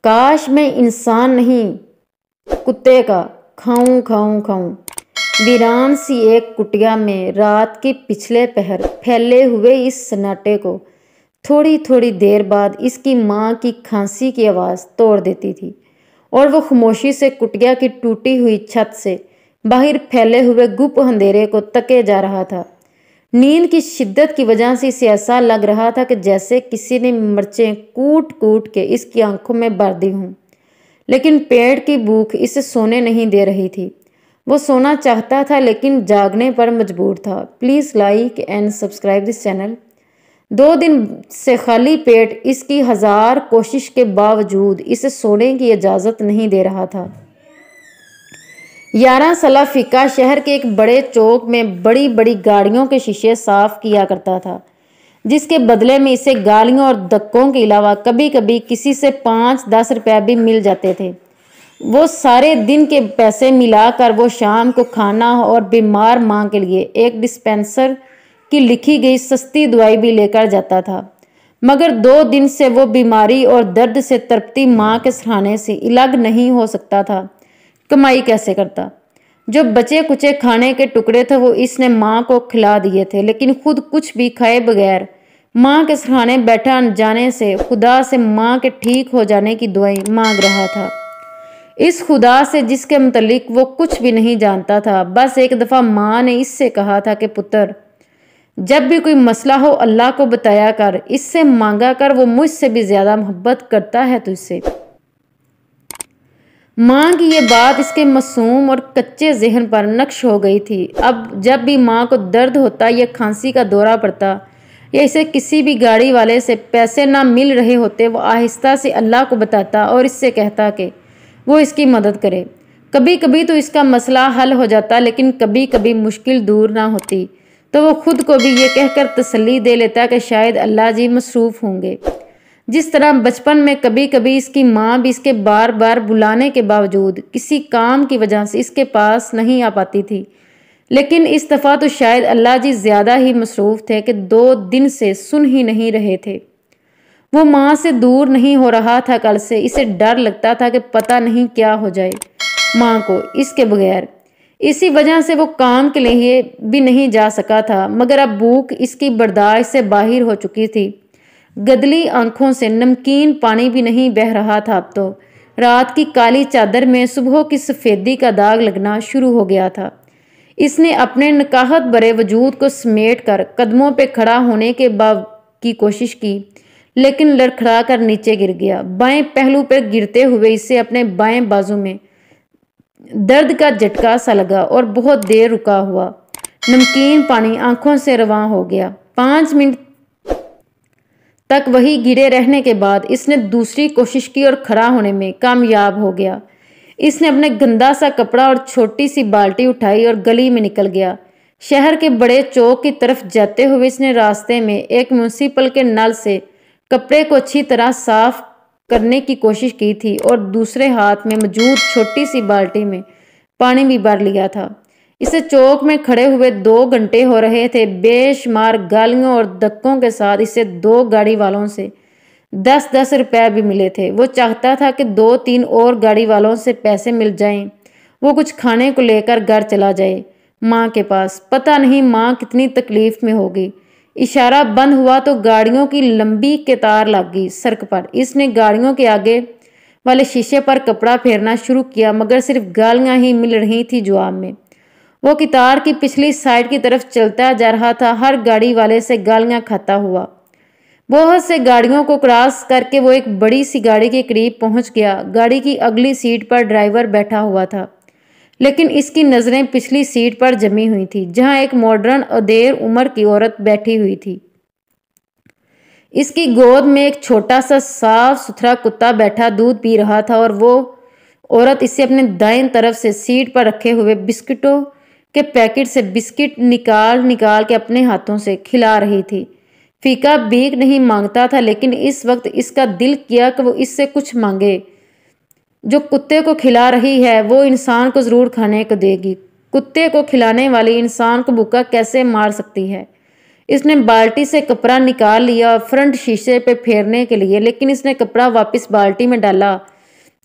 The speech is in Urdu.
کاش میں انسان نہیں کتے کا کھاؤں کھاؤں کھاؤں۔ ویران سی ایک کٹیا میں رات کے پچھلے پہر پھیلے ہوئے اس سناٹے کو تھوڑی تھوڑی دیر بعد اس کی ماں کی کھانسی کی آواز توڑ دیتی تھی اور وہ خاموشی سے کٹیا کی ٹوٹی ہوئی چھت سے باہر پھیلے ہوئے گپ اندھیرے کو تکے جا رہا تھا۔ نیند کی شدت کی وجہ سے اسے ایسا لگ رہا تھا کہ جیسے کسی نے مرچیں کوٹ کوٹ کے اس کی آنکھوں میں بھر دی ہوں، لیکن پیٹ کی بھوک اسے سونے نہیں دے رہی تھی۔ وہ سونا چاہتا تھا لیکن جاگنے پر مجبور تھا۔ Please like and subscribe this channel. 2 دن سے خالی پیٹ اس کی ہزار کوشش کے باوجود اسے سونے کی اجازت نہیں دے رہا تھا۔ 11 سالہ فیکا شہر کے ایک بڑے چوک میں بڑی بڑی گاڑیوں کے شیشے صاف کیا کرتا تھا، جس کے بدلے میں اسے گالیوں اور دھکوں کے علاوہ کبھی کبھی کسی سے 5-10 روپے بھی مل جاتے تھے۔ وہ سارے دن کے پیسے ملا کر وہ شام کو کھانا اور بیمار ماں کے لیے ایک ڈسپینسر کی لکھی گئی سستی دوائی بھی لے کر جاتا تھا، مگر 2 دن سے وہ بیماری اور درد سے تڑپتی ماں کے سرہانے سے الگ نہیں ہو سکتا تھا۔ کمائی کیسے کرتا؟ جو بچے کچے کھانے کے ٹکڑے تھے وہ اس نے ماں کو کھلا دیے تھے، لیکن خود کچھ بھی کھائے بغیر ماں کے سرہانے بیٹھا جانے سے خدا سے ماں کے ٹھیک ہو جانے کی دعائیں مانگ رہا تھا، اس خدا سے جس کے متعلق وہ کچھ بھی نہیں جانتا تھا۔ بس ایک دفعہ ماں نے اس سے کہا تھا کہ پتر، جب بھی کوئی مسئلہ ہو اللہ کو بتایا کر، اس سے مانگا کر، وہ مجھ سے بھی زیادہ محبت کرتا ہے تجھ سے۔ ماں کی یہ بات اس کے معصوم اور کچے ذہن پر نقش ہو گئی تھی۔ اب جب بھی ماں کو درد ہوتا یا کھانسی کا دورہ پڑتا یا اسے کسی بھی گاڑی والے سے پیسے نہ مل رہے ہوتے، وہ آہستہ سے اللہ کو بتاتا اور اس سے کہتا کہ وہ اس کی مدد کرے۔ کبھی کبھی تو اس کا مسئلہ حل ہو جاتا، لیکن کبھی کبھی مشکل دور نہ ہوتی تو وہ خود کو بھی یہ کہہ کر تسلی دے لیتا کہ شاید اللہ جی مصروف ہوں گے۔ جس طرح بچپن میں کبھی کبھی اس کی ماں بھی اس کے بار بار بلانے کے باوجود کسی کام کی وجہ سے اس کے پاس نہیں آ پاتی تھی، لیکن اس دفعہ تو شاید اللہ جی زیادہ ہی مصروف تھے کہ 2 دن سے سن ہی نہیں رہے تھے۔ وہ ماں سے دور نہیں ہو رہا تھا کل سے، اسے ڈر لگتا تھا کہ پتہ نہیں کیا ہو جائے ماں کو اس کے بغیر۔ اسی وجہ سے وہ کام کے لیے بھی نہیں جا سکا تھا، مگر اب بھوک اس کی برداشت سے باہر ہو چکی تھی۔ گدلی آنکھوں سے نمکین پانی بھی نہیں بہہ رہا تھا۔ اب تو رات کی کالی چادر میں صبح کی سفیدی کا داغ لگنا شروع ہو گیا تھا۔ اس نے اپنے نکاحت بھرے وجود کو سمیٹ کر قدموں پہ کھڑا ہونے کی کوشش کی، لیکن لڑکھڑا کر نیچے گر گیا۔ بائیں پہلو پہ گرتے ہوئے اسے اپنے بائیں بازو میں درد کا جھٹکا سا لگا اور بہت دیر رکا ہوا نمکین پانی آنکھوں سے رواں ہو گیا۔ 5 منٹ تک وہی گرے رہنے کے بعد اس نے دوسری کوشش کی اور کھڑا ہونے میں کامیاب ہو گیا۔ اس نے اپنے گندا سا کپڑا اور چھوٹی سی بالٹی اٹھائی اور گلی میں نکل گیا۔ شہر کے بڑے چوک کی طرف جاتے ہوئے اس نے راستے میں ایک میونسپل کے نل سے کپڑے کو اچھی طرح صاف کرنے کی کوشش کی تھی اور دوسرے ہاتھ میں موجود چھوٹی سی بالٹی میں پانی بھی بھر لیا تھا۔ اسے چوک میں کھڑے ہوئے 2 گھنٹے ہو رہے تھے۔ بے شمار گالیوں اور دھکوں کے ساتھ اسے 2 گاڑی والوں سے 10-10 روپے بھی ملے تھے۔ وہ چاہتا تھا کہ 2-3 اور گاڑی والوں سے پیسے مل جائیں، وہ کچھ کھانے کو لے کر گھر چلا جائے ماں کے پاس۔ پتہ نہیں ماں کتنی تکلیف میں ہوگی۔ اشارہ بند ہوا تو گاڑیوں کی لمبی قطار لگ گئی سڑک پر۔ اس نے گاڑیوں کے آگے والے شیشے پر کپڑا پھیرنا شروع کیا، مگر صرف گالیاں ہی مل رہی تھی جواب میں۔ وہ قطار کی پچھلی سائیڈ کی طرف چلتا جا رہا تھا، ہر گاڑی والے سے گالیاں کھاتا ہوا۔ بہت سے گاڑیوں کو کراس کر کے وہ ایک بڑی سی گاڑی کے قریب پہنچ گیا۔ گاڑی کی اگلی سیٹ پر ڈرائیور بیٹھا ہوا تھا، لیکن اس کی نظریں پچھلی سیٹ پر جمی ہوئی تھی، جہاں ایک ماڈرن اور دیر عمر کی عورت بیٹھی ہوئی تھی۔ اس کی گود میں ایک چھوٹا سا صاف ستھرا کتا بیٹھا دودھ پی رہا تھا اور وہ عورت اسے اپنے دائیں طرف سے سیٹ پر رکھے ہوئے بسکٹوں کے پیکٹ سے بسکٹ نکال کے اپنے ہاتھوں سے کھلا رہی تھی۔ فیکا بھیک نہیں مانگتا تھا، لیکن اس وقت اس کا دل کیا کہ وہ اس سے کچھ مانگے۔ جو کتے کو کھلا رہی ہے وہ انسان کو ضرور کھانے کو دے گی۔ کتے کو کھلانے والی انسان کو بھوکا کیسے مار سکتی ہے؟ اس نے بالٹی سے کپڑا نکال لیا فرنٹ شیشے پہ پھیرنے کے لیے، لیکن اس نے کپڑا واپس بالٹی میں ڈالا